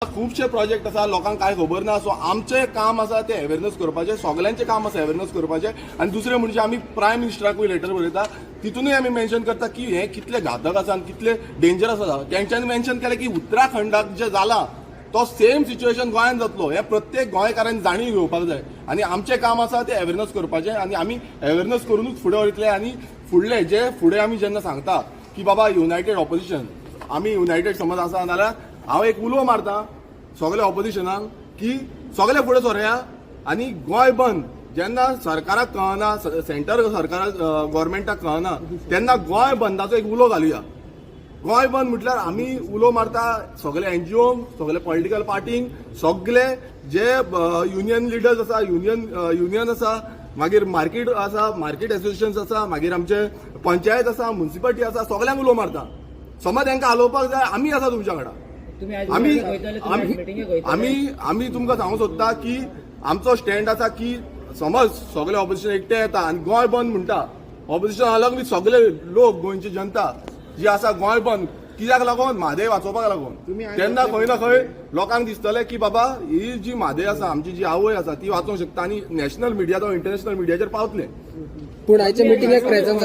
खूबशे प्रोजेक्ट आसा लोकांक काय खबर ना. सो आमचें काम आसा तें अवेरनेस करपाचें, सगल्यांचें काम आसा अवेरनेस करपाचें. आनी दुसरें म्हणजे आमी प्रायम मिनिस्टराकूय लेटर बरयता, तितूनय आमी मेन्शन करता की हे कितले घातक आसा आनी कितले डेंजरस आसा. तेंच्यांनी मेन्शन केलें की उत्तराखंडाक जे जाला तो सेम सिच्युएशन गोंयांत जातलो. हे प्रत्येक गोंयकारांनी जाणीव घेवपाक जाय. आनी आमचें काम आसा तें अवेरनेस करपाचें आनी आमी अवेरनेस करूनच फुडें वयतले. आनी फुडले जे फुडें आमी जेन्ना सांगता की बाबा युनायटेड ऑपोजिशन, आमी युनायटेड समज आसा जाल्यार हांव एक उलो मारता सगळ्या ऑपोजिशनाक की सगळे फुडें सरया आनी गोंय बंद जेन्ना सरकाराक कळना, सेंटर सरकाराक गव्हर्मेंटाक कळना तेन्ना गोंय बंदाचो एक उलो घालुया. गोंय बंद म्हटल्यार आमी उलो मारता सगळे एनजीओ, सगळे पॉलिटिकल पार्टींक, सगळे जे युनियन लिडर्स आसा, युनियन आसा, मागीर मार्केट आसा, मार्केट एसोसिएशन्स आसा, मागीर आमचे पंचायत आसा, म्युनिसिपालिटी आसा, सगळ्यांक उलो मारता. समज तांकां हालोवपाक जाय आमी आसा तुमच्या वांगडा. आमी तुमकां सांगूंक सोदता की आमचो स्टँड आसा की समज सगळे ऑपोजिशन एकटे येता आनी गोंय बंद म्हणटा, ऑपोजिशन अलग सगळे लोक गोंयची जनता जी आसा गोंय बंद कित्याक लागून म्हादय वाचोवपाक लागून, तेन्ना खंय ना खंय लोकांक दिसतलें की बाबा ही जी म्हादय आसा, आमची जी आवय आसा ती वाचोवंक शकता आनी नॅशनल मिडिया तो इंटरनॅशनल मिडियाचेर पावतले. पूण आयच्या मिटिंगेक प्रेझन्स